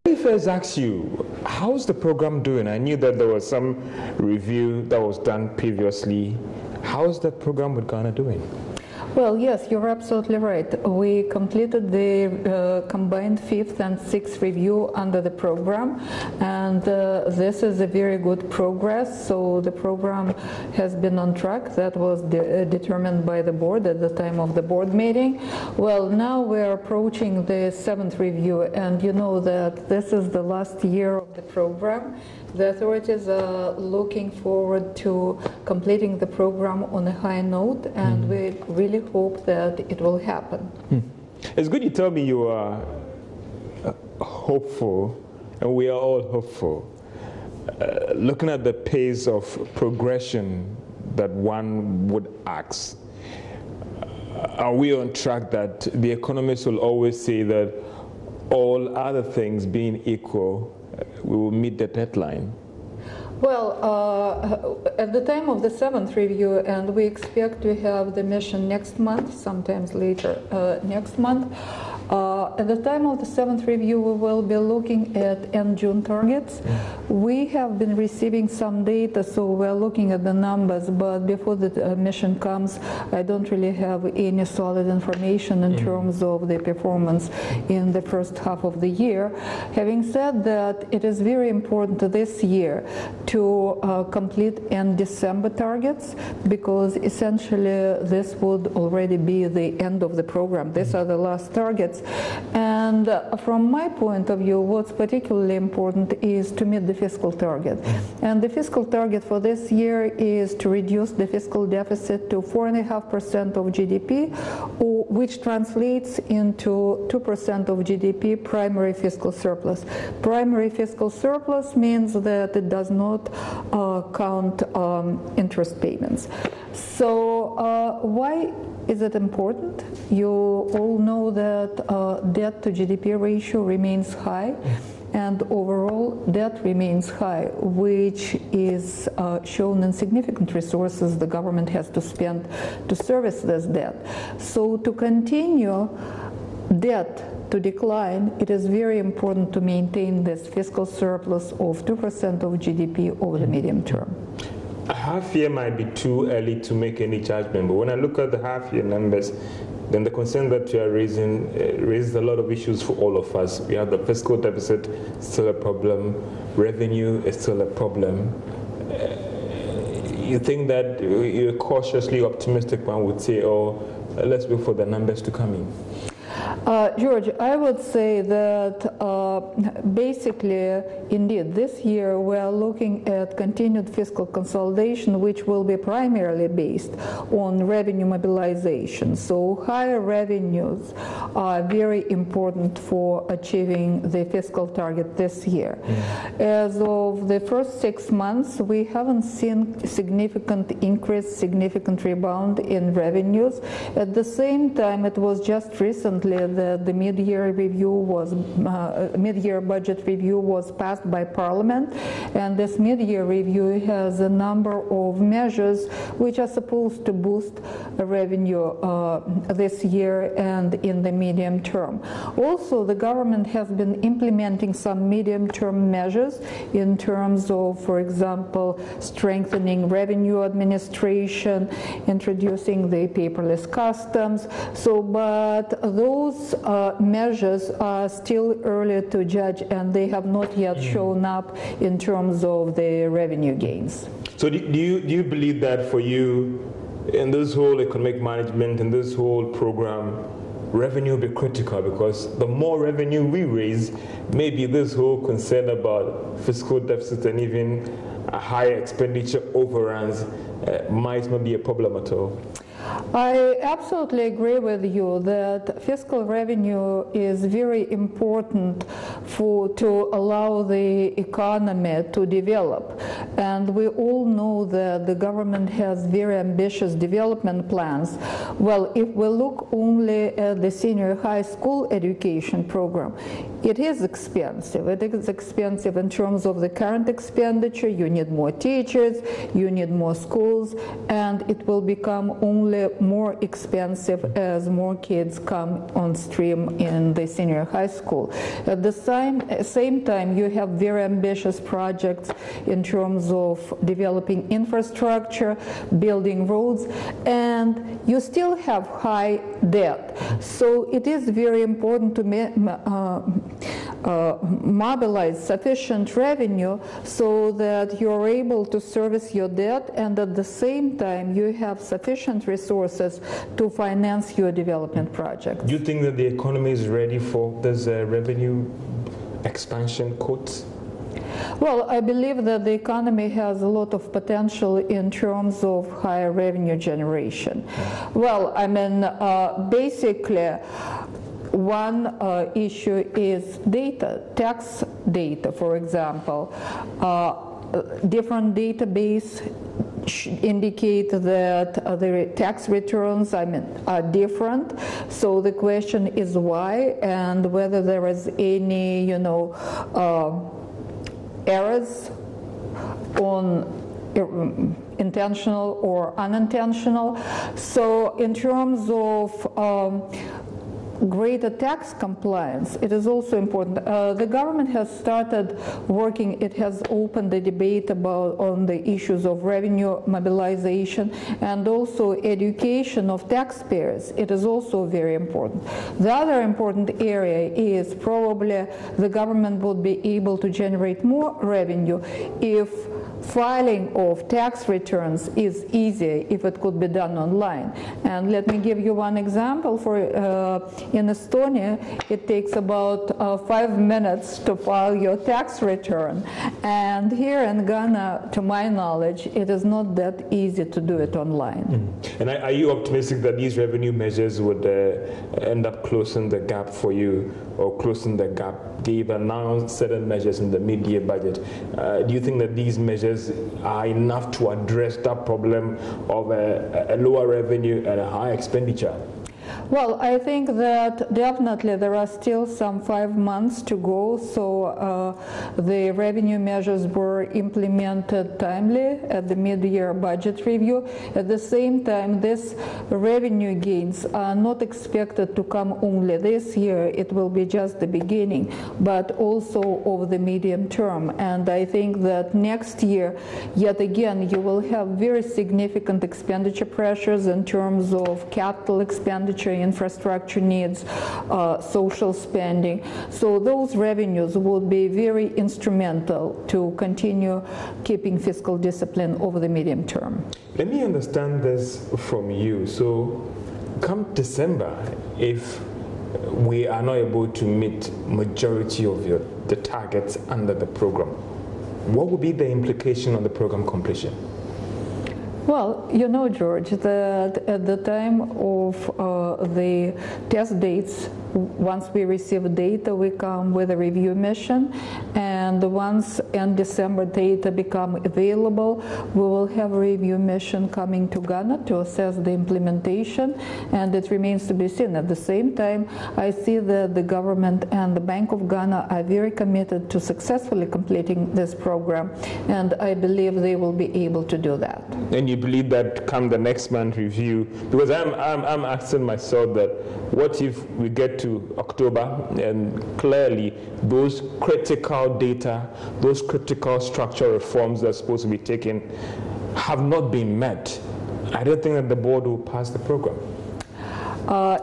Let me first ask you, how's the program doing? I knew that there was some review that was done previously. How's the program with Ghana doing? Well, yes, you're absolutely right. We completed the combined 5th and 6th review under the program, and this is a very good progress. So the program has been on track. That was determined by the board at the time of the board meeting. Well, now we're approaching the 7th review, and you know that this is the last year of the program. The authorities are looking forward to completing the program on a high note, and we really hope that it will happen. It's good you tell me you are hopeful, and we are all hopeful. Looking at the pace of progression that one would ask, are we on track that the economists will always say that all other things being equal, we will meet the deadline? Well, at the time of the 7th review, and we expect to have the mission next month, sometimes later next month, at the time of the 7th review, we will be looking at end June targets. We have been receiving some data, so we're looking at the numbers, but before the mission comes, I don't really have any solid information in terms of the performance in the first half of the year. Having said that, it is very important this year to complete end December targets, because essentially this would already be the end of the program. These are the last targets. And from my point of view, what's particularly important is to meet the fiscal target. And the fiscal target for this year is to reduce the fiscal deficit to 4.5% of GDP, which translates into 2% of GDP primary fiscal surplus. Primary fiscal surplus means that it does not count interest payments. So why is it important? You all know that debt to GDP ratio remains high, and overall debt remains high, which is shown in significant resources the government has to spend to service this debt. So to continue debt to decline, it is very important to maintain this fiscal surplus of 2% of GDP over the medium term. A half year might be too early to make any judgment, but when I look at the half year numbers, then the concern that you are raising raises a lot of issues for all of us. We have the fiscal deficit, still a problem. Revenue is still a problem. You think that you're cautiously optimistic, one would say, oh, let's wait for the numbers to come in? George, I would say that basically, indeed, this year we are looking at continued fiscal consolidation, which will be primarily based on revenue mobilization. So higher revenues are very important for achieving the fiscal target this year. As of the first 6 months, we haven't seen significant increase, significant rebound in revenues. At the same time, it was just recently that the mid-year review was mid-year budget review was passed by Parliament, and this mid-year review has a number of measures which are supposed to boost revenue this year and in the medium term. Also, the government has been implementing some medium-term measures in terms of, for example, strengthening revenue administration, introducing the paperless customs. So, but those measures are still early to judge, and they have not yet shown up in terms of the revenue gains. So do you believe that for you, in this whole economic management, in this whole program, revenue will be critical? Because the more revenue we raise, maybe this whole concern about fiscal deficit and even a higher expenditure overruns might not be a problem at all. I absolutely agree with you that fiscal revenue is very important to allow the economy to develop. And we all know that the government has very ambitious development plans. Well, if we look only at the senior high school education program, it is expensive. It is expensive in terms of the current expenditure. You need more teachers, you need more schools, and it will become only more expensive as more kids come on stream in the senior high school. At the same time, you have very ambitious projects in terms of developing infrastructure, building roads, and you still have high debt. So it is very important to mobilize sufficient revenue so that you're able to service your debt, and at the same time you have sufficient resources to finance your development projects. Do you think that the economy is ready for this revenue expansion quotes? Well, I believe that the economy has a lot of potential in terms of higher revenue generation. Well, I mean, basically, one issue is data, tax data, for example. Different database indicate that the tax returns, are different. So the question is why, and whether there is any, errors on intentional or unintentional. So in terms of greater tax compliance, it is also important. The government has started working, it has opened the debate on the issues of revenue mobilization and also education of taxpayers. It is also very important. The other important area is probably the government would be able to generate more revenue if filing of tax returns is easier, if it could be done online. And let me give you one example. In Estonia, it takes about 5 minutes to file your tax return. And here in Ghana, to my knowledge, it is not that easy to do it online. And are you optimistic that these revenue measures would end up closing the gap for you, or closing the gap? They've announced certain measures in the mid-year budget. Do you think that these measures are enough to address that problem of a lower revenue and a high expenditure? Well, I think that definitely there are still some 5 months to go, so the revenue measures were implemented timely at the mid-year budget review. At the same time, these revenue gains are not expected to come only this year. It will be just the beginning, but also over the medium term. And I think that next year, yet again, you will have very significant expenditure pressures in terms of capital expenditure, infrastructure needs, social spending. So those revenues would be very instrumental to continue keeping fiscal discipline over the medium term. Let me understand this from you. So come December, if we are not able to meet majority of the targets under the program, what would be the implication on the program completion? Well, you know, George, that at the time of the test dates, once we receive data, we come with a review mission, and once in December data become available, we will have a review mission coming to Ghana to assess the implementation, and it remains to be seen. At the same time, I see that the government and the Bank of Ghana are very committed to successfully completing this program, and I believe they will be able to do that. And you believe that come the next month review, because I'm asking myself that what if we get to October and clearly those critical data, those critical structural reforms that are supposed to be taken have not been met? I don't think that the board will pass the program.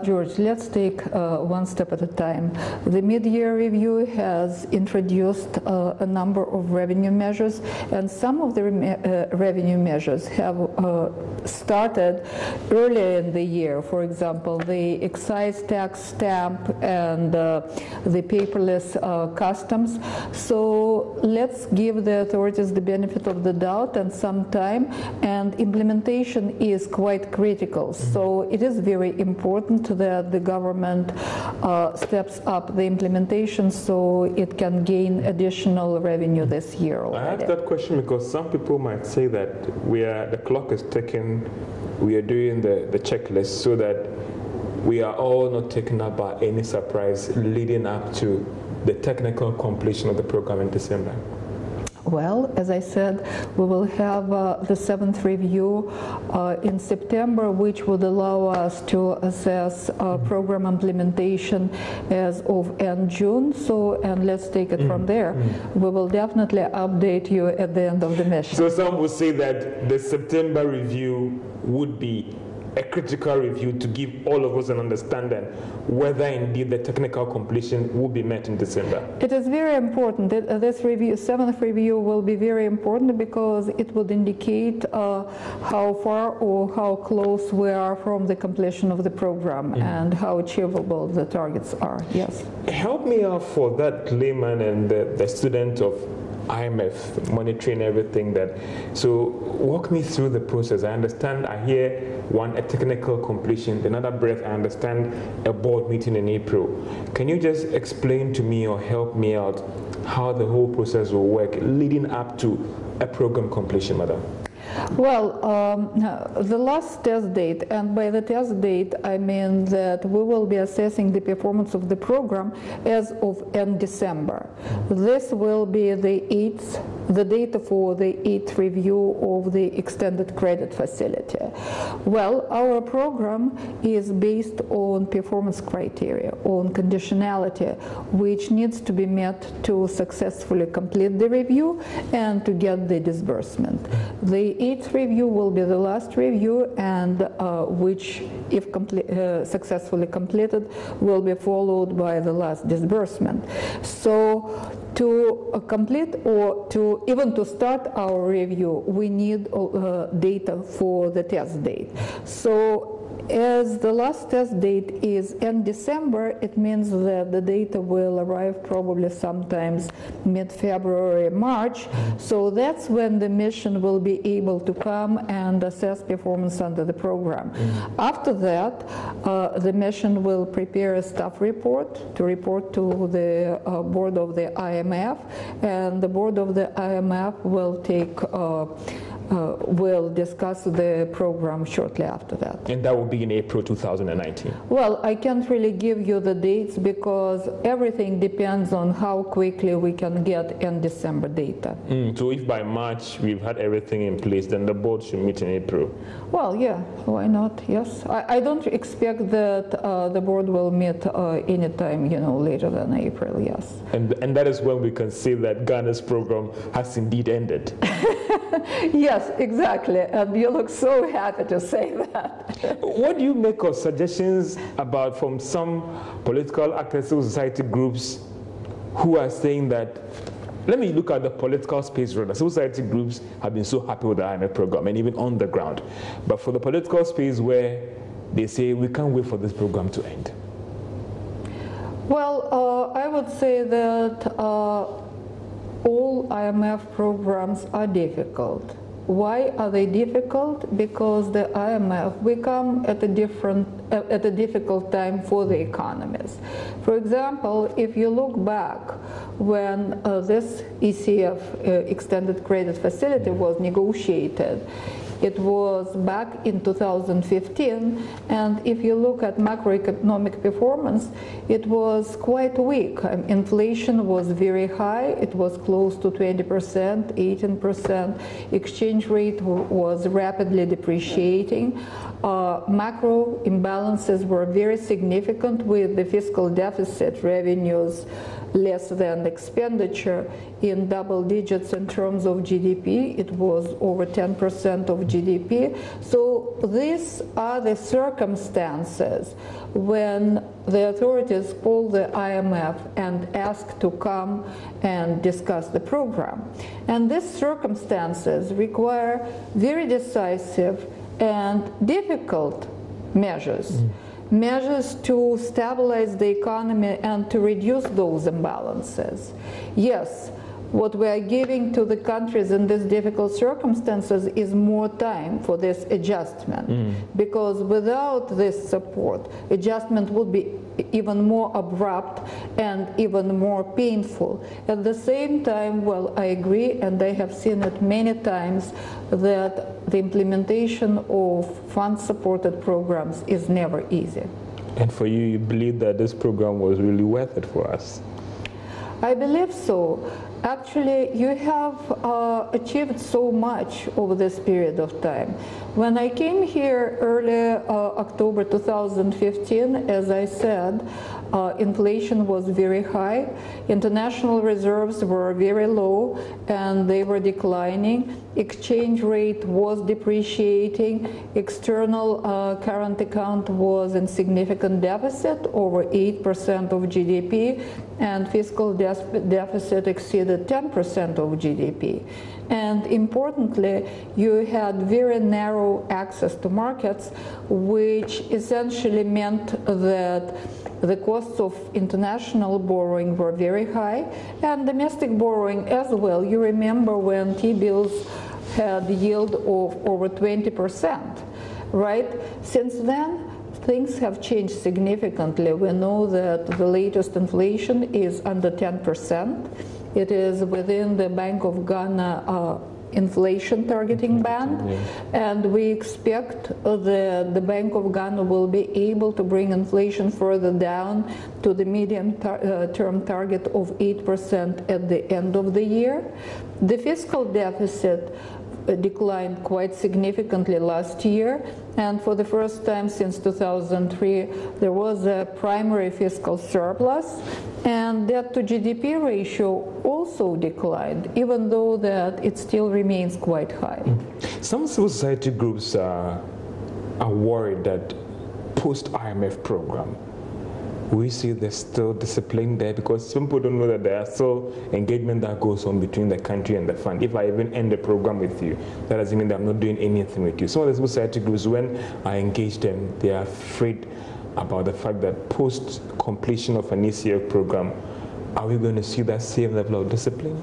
George, let's take one step at a time. The mid-year review has introduced a number of revenue measures, and some of the revenue measures have started earlier in the year. For example, the excise tax stamp and the paperless customs. So let's give the authorities the benefit of the doubt and some time, and implementation is quite critical. So it is very important that the government steps up the implementation so it can gain additional revenue this year already. I ask that question because some people might say that the clock is ticking, we are doing the checklist so that we are all not taken up by any surprise leading up to the technical completion of the program in December. Well, as I said, we will have the 7th review in September, which would allow us to assess program implementation as of end June. So, and let's take it from there. We will definitely update you at the end of the mission. So some would say that the September review would be a critical review to give all of us an understanding whether indeed the technical completion will be met in December. It is very important that this review, 7th review, will be very important because it would indicate how far or how close we are from the completion of the program and how achievable the targets are. Yes. Help me out for that layman and the student of IMF monitoring everything that. So walk me through the process. I understand, I hear one, a technical completion, another breath, I understand a board meeting in April. Can you just explain to me or help me out how the whole process will work leading up to a program completion, madam? Well, the last test date, and by the test date I mean that we will be assessing the performance of the program as of end December. This will be the data for the 8th review of the extended credit facility. Well, our program is based on performance criteria, on conditionality, which needs to be met to successfully complete the review and to get the disbursement. The 8th review will be the last review, and which, if successfully completed, will be followed by the last disbursement. So to complete or to even to start our review, we need data for the test date. So as the last test date is end December, it means that the data will arrive probably sometimes mid-February, March. So that's when the mission will be able to come and assess performance under the program. After that, the mission will prepare a staff report to report to the board of the IMF, and the board of the IMF will take will discuss the program shortly after that. And that will be in April 2019? Well, I can't really give you the dates because everything depends on how quickly we can get in December data. So if by March we've had everything in place, then the board should meet in April? Well, yeah, why not? Yes. I don't expect that the board will meet anytime, later than April, yes. And that is when we can say that Ghana's program has indeed ended. Yes, exactly. And you look so happy to say that. What do you make of suggestions from some political actors, civil society groups who are saying that, let me look at the political space rather. Civil society groups have been so happy with the IMF program and even on the ground. But for the political space where they say we can't wait for this program to end? Well, I would say that all IMF programs are difficult. Why are they difficult? Because the IMF, we come at a difficult time for the economies. For example, if you look back when this ECF, Extended Credit Facility, was negotiated, it was back in 2015, and if you look at macroeconomic performance, it was quite weak. Inflation was very high, it was close to 20%, 18%. Exchange rate was rapidly depreciating. Macro imbalances were very significant with the fiscal deficit, revenues less than expenditure, in double digits in terms of GDP. It was over 10% of GDP. So these are the circumstances when the authorities call the IMF and ask to come and discuss the program. And these circumstances require very decisive and difficult measures. Measures to stabilize the economy and to reduce those imbalances. Yes, what we are giving to the countries in these difficult circumstances is more time for this adjustment, because without this support, adjustment would be even more abrupt and even more painful. At the same time, well, I agree, and I have seen it many times, that the implementation of fund-supported programs is never easy. And for you, you believe that this program was really worth it for us? I believe so. Actually, you have achieved so much over this period of time. When I came here early October 2015, as I said, inflation was very high, international reserves were very low and they were declining, exchange rate was depreciating, external current account was in significant deficit, over 8% of GDP, and fiscal deficit exceeded 10% of GDP. And importantly, you had very narrow access to markets, which essentially meant that the costs of international borrowing were very high, and domestic borrowing as well. You remember when T-bills had yield of over 20%, right? Since then, things have changed significantly. We know that the latest inflation is under 10%. It is within the Bank of Ghana inflation targeting band, and we expect the Bank of Ghana will be able to bring inflation further down to the medium-term target of 8% at the end of the year. The fiscal deficit declined quite significantly last year, and for the first time since 2003 there was a primary fiscal surplus, and debt to GDP ratio also declined, even though that it still remains quite high. Some civil society groups are worried that post-IMF program we see there's still discipline there, because some people don't know that there are still engagement that goes on between the country and the fund. If I even end the program with you, that doesn't mean that I'm not doing anything with you. Some of the civil society groups, when I engage them, they are afraid about the fact that post completion of an ECF program, are we going to see that same level of discipline?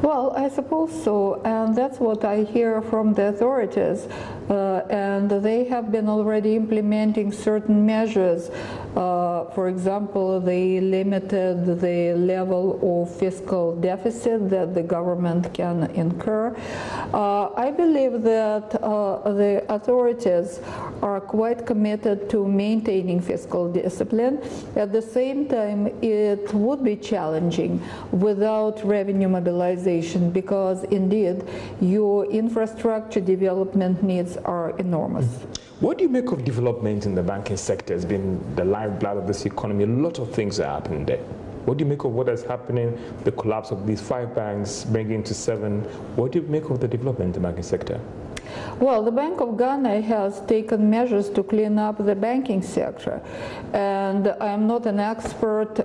Well, I suppose so, and that's what I hear from the authorities, and they have been already implementing certain measures. For example, they limited the level of fiscal deficit that the government can incur. I believe that the authorities are quite committed to maintaining fiscal discipline. At the same time, it would be challenging without revenue mobilization, because indeed your infrastructure development needs are enormous. What do you make of development in the banking sector? It's been the lifeblood of this economy. A lot of things are happening there. What do you make of what is happening, the collapse of these 5 banks, bringing to 7? What do you make of the development in the banking sector? Well, the Bank of Ghana has taken measures to clean up the banking sector, and I'm not an expert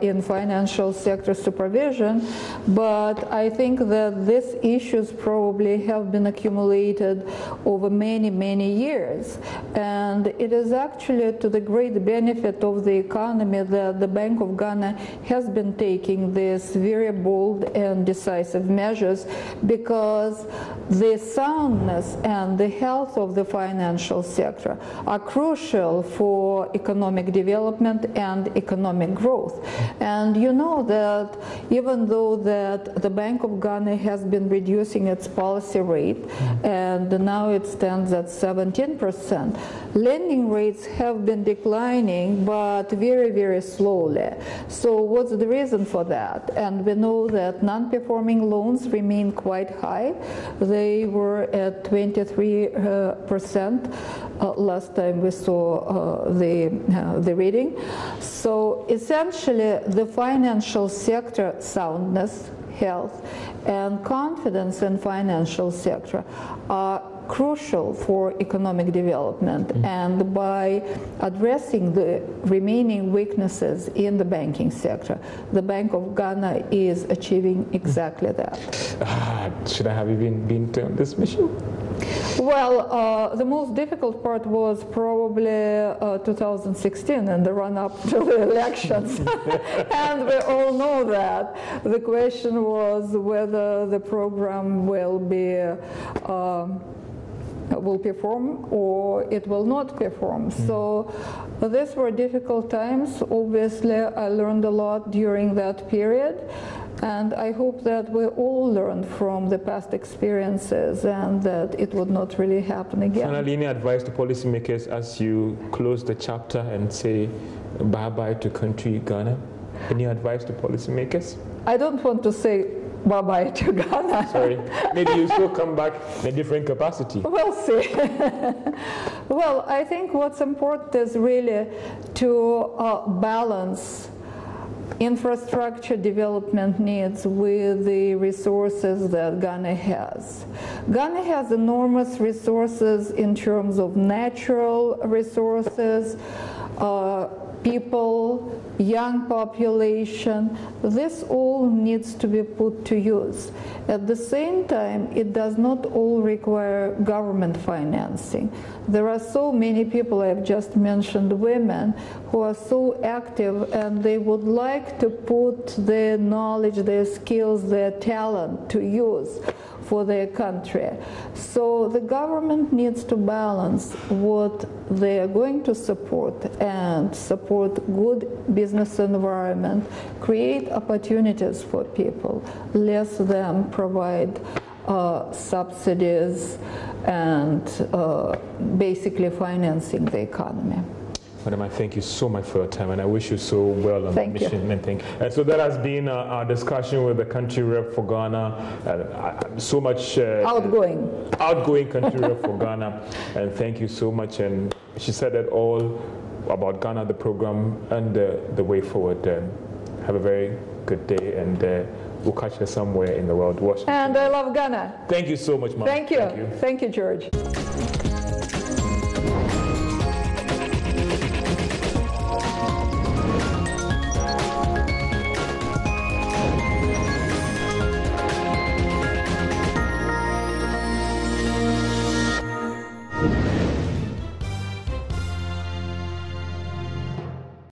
in financial sector supervision, but I think that these issues probably have been accumulated over many, many years, and it is actually to the great benefit of the economy that the Bank of Ghana has been taking these very bold and decisive measures, because the soundness and the health of the financial sector are crucial for economic development and economic growth. And you know that even though that the Bank of Ghana has been reducing its policy rate, and now it stands at 17%, lending rates have been declining, but very, very slowly. So what's the reason for that? And we know that non-performing loans remain quite high. They were at 23% last time we saw the reading. So essentially the financial sector soundness, health, and confidence in financial sector are crucial for economic development, and by addressing the remaining weaknesses in the banking sector, the Bank of Ghana is achieving exactly that. Should I have even been to this mission? Well, the most difficult part was probably 2016 and the run-up to the elections. And we all know that. The question was whether the program will perform or it will not perform. So these were difficult times. Obviously, I learned a lot during that period. And I hope that we all learned from the past experiences and that it would not really happen again. Finally, any advice to policymakers as you close the chapter and say bye-bye to country Ghana? Any advice to policymakers? I don't want to say bye-bye to Ghana. Sorry, maybe you still come back in a different capacity. We'll see. Well, I think what's important is really to balance infrastructure development needs with the resources that Ghana has. Ghana has enormous resources in terms of natural resources, people, young population. This all needs to be put to use. At the same time, it does not all require government financing. There are so many people, I've just mentioned women, who are so active and they would like to put their knowledge, their skills, their talent to use for their country. So the government needs to balance what they are going to support and support good business environment, create opportunities for people, less than provide subsidies and basically financing the economy. Madam, I thank you so much for your time, and I wish you so well on the mission. And thank you. And so that has been our discussion with the country rep for Ghana. So much outgoing country rep for Ghana, and thank you so much. And she said it all about Ghana, the program, and the way forward. Have a very good day, and we'll catch her somewhere in the world. Washington. And I love Ghana. Thank you so much, Ma'am. Thank you. Thank you, George.